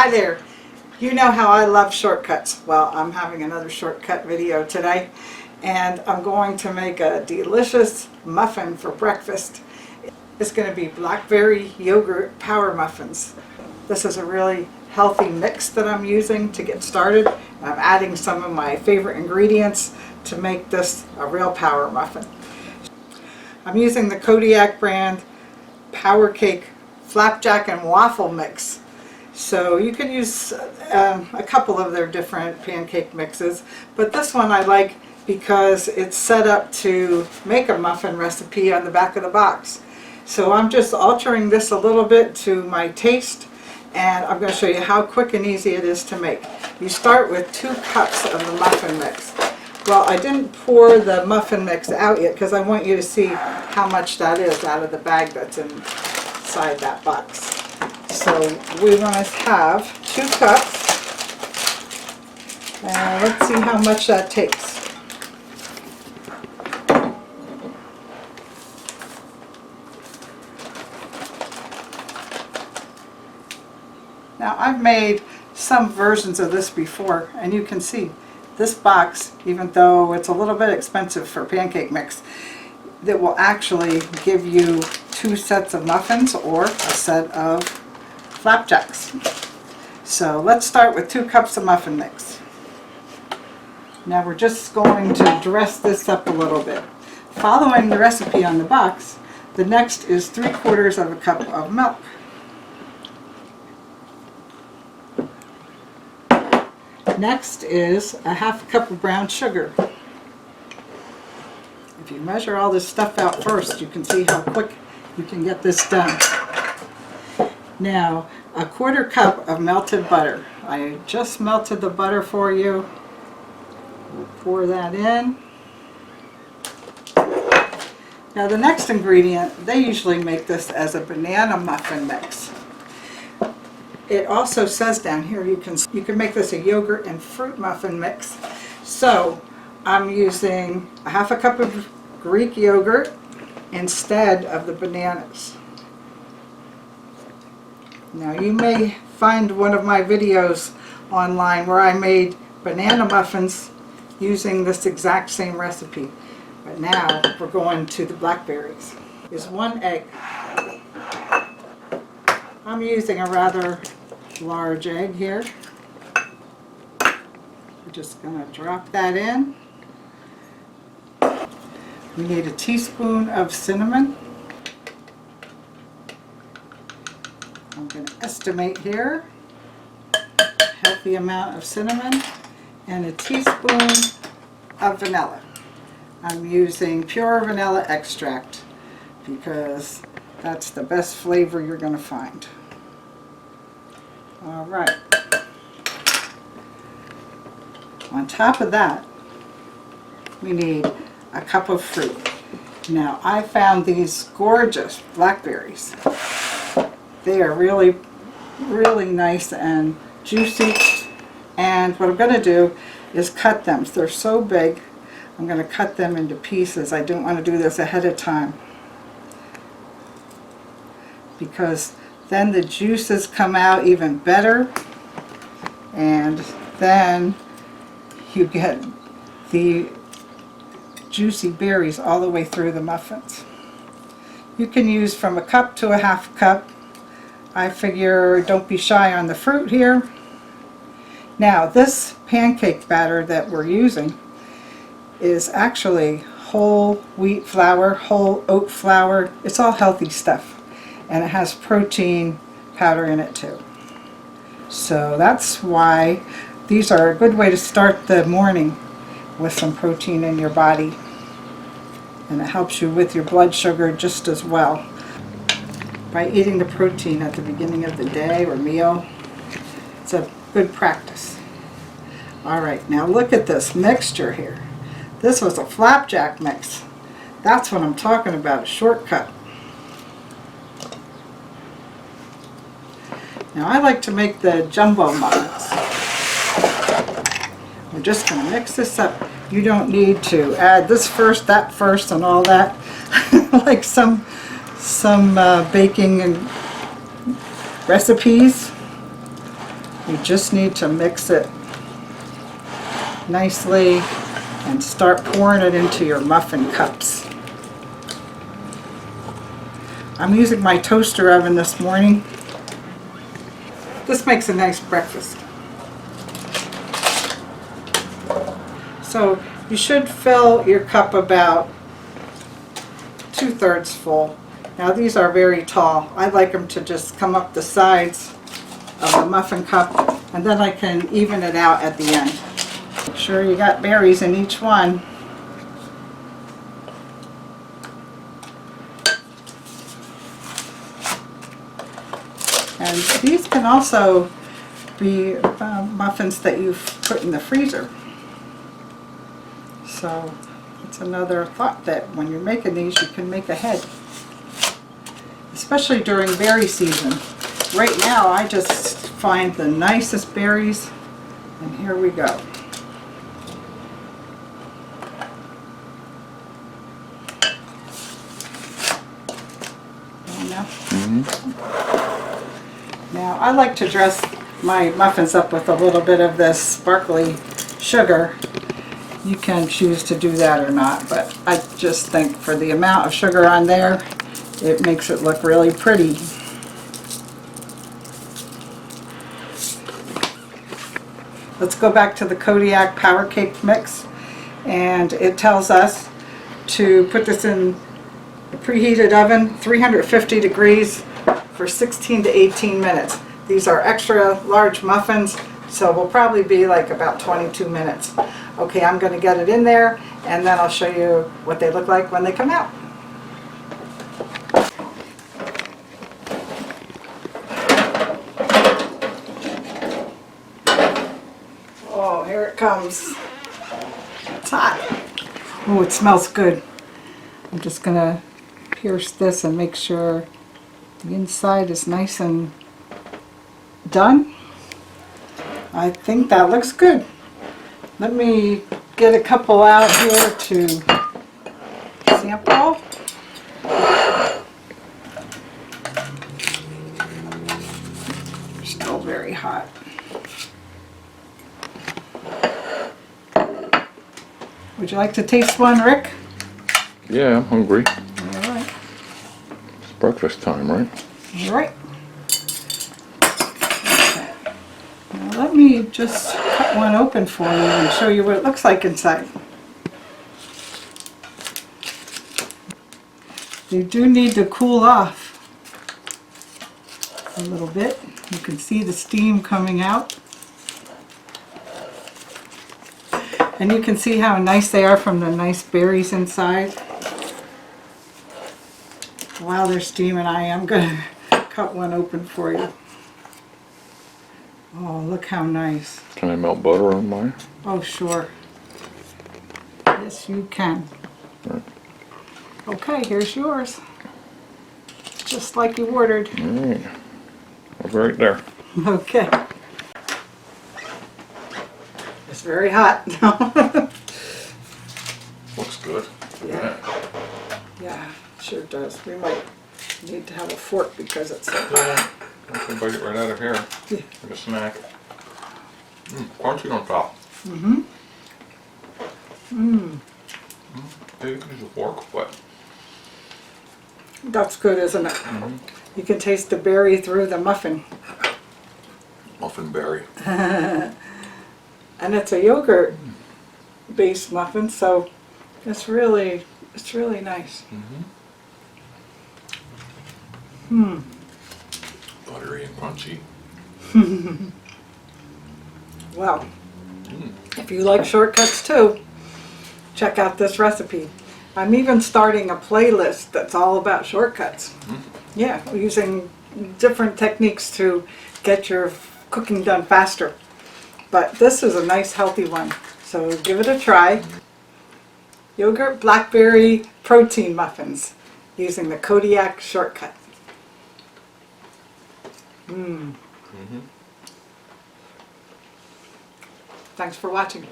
Hi there. You know how I love shortcuts. Well, I'm having another shortcut video today, and I'm going to make a delicious muffin for breakfast. It's going to be blackberry yogurt power muffins. This is a really healthy mix that I'm using to get started. I'm adding some of my favorite ingredients to make this a real power muffin. I'm using the Kodiak brand Power Cake Flapjack and Waffle Mix. So you can use a couple of their different pancake mixes, but this one I like because it's set up to make a muffin recipe on the back of the box. So I'm just altering this a little bit to my taste, and I'm going to show you how quick and easy it is to make. You start with 2 cups of the muffin mix. Well, I didn't pour the muffin mix out yet because I want you to see how much that is out of the bag that's inside that box. So we want to have 2 cups, and let's see how much that takes. Now I've made some versions of this before, and you can see this box, even though it's a little bit expensive for pancake mix, that will actually give you 2 sets of muffins or a set of flapjacks. So let's start with 2 cups of muffin mix. Now we're just going to dress this up a little bit. Following the recipe on the box, the next is 3/4 of a cup of milk. Next is a 1/2 cup of brown sugar. If you measure all this stuff out first, you can see how quick you can get this done. Now, a 1/4 cup of melted butter. I just melted the butter for you. We'll pour that in. Now the next ingredient, they usually make this as a banana muffin mix. It also says down here you can make this a yogurt and fruit muffin mix. So I'm using a 1/2 cup of Greek yogurt instead of the bananas. Now you may find one of my videos online where I made banana muffins using this exact same recipe. But now we're going to the blackberries. Is 1 egg. I'm using a rather large egg here. We're just going to drop that in. We need a teaspoon of cinnamon. I'm going to estimate here a healthy amount of cinnamon, and a teaspoon of vanilla. I'm using pure vanilla extract because that's the best flavor you're going to find. All right. On top of that, we need a cup of fruit. Now, I found these gorgeous blackberries. They are really, really nice and juicy. And what I'm going to do is cut them. They're so big, I'm going to cut them into pieces. I don't want to do this ahead of time because then the juices come out even better, and then you get the juicy berries all the way through the muffins. You can use from a cup to a 1/2 cup. I figure don't be shy on the fruit here. Now this pancake batter that we're using is actually whole wheat flour, whole oat flour. It's all healthy stuff, and it has protein powder in it too. So that's why these are a good way to start the morning with some protein in your body, and it helps you with your blood sugar just as well by eating the protein at the beginning of the day or meal. It's a good practice. Alright, now look at this mixture here. This was a flapjack mix. That's what I'm talking about, a shortcut. Now I like to make the jumbo muffins. We're just going to mix this up. You don't need to add this first, that first, and all that like some baking and recipes. You just need to mix it nicely and start pouring it into your muffin cups. I'm using my toaster oven this morning. This makes a nice breakfast. So you should fill your cup about 2/3 full. Now these are very tall. I like them to just come up the sides of the muffin cup, and then I can even it out at the end. Make sure you got berries in each one. And these can also be muffins that you've put in the freezer. So it's another thought that when you're making these, you can make ahead. Especially during berry season. Right now, I just find the nicest berries, and here we go. Now, I like to dress my muffins up with a little bit of this sparkly sugar. You can choose to do that or not, but I just think for the amount of sugar on there, it makes it look really pretty. Let's go back to the Kodiak Power Cake mix, and it tells us to put this in the preheated oven, 350 degrees for 16 to 18 minutes. These are extra large muffins, so will probably be like about 22 minutes. Okay, I'm going to get it in there, and then I'll show you what they look like when they come out. Oh, here it comes. It's hot. Oh, it smells good. I'm just going to pierce this and make sure the inside is nice and done. I think that looks good. Let me get a couple out here to sample. Still very hot. Would you like to taste one, Rick? Yeah, I'm hungry. All right. It's breakfast time, right? All right. Okay. Now let me just cut one open for you and show you what it looks like inside. They do need to cool off a little bit. You can see the steam coming out. And you can see how nice they are from the nice berries inside. While they're steaming, I am going to cut one open for you. Oh, look how nice. Can I melt butter on mine? Oh, sure. Yes, you can. Right. Okay, here's yours. Just like you ordered. All right. I'll be right there. Okay. It's very hot. Looks good. Yeah. Yeah, sure does. We might need to have a fork because it's so hot. Yeah, I can bite it right out of here. Yeah. Like a snack. Crunchy on top. Mm-hmm. Yeah, you can use a fork, but That's good, isn't it? You can taste the berry through the muffin. muffin berry. And it's a yogurt-based muffin, so it's really nice. Buttery and crunchy. Well, if you like shortcuts too, check out this recipe. I'm even starting a playlist that's all about shortcuts. Yeah, using different techniques to get your cooking done faster. But this is a nice healthy one, so give it a try. Yogurt Blackberry protein muffins using the Kodiak shortcut. Thanks for watching.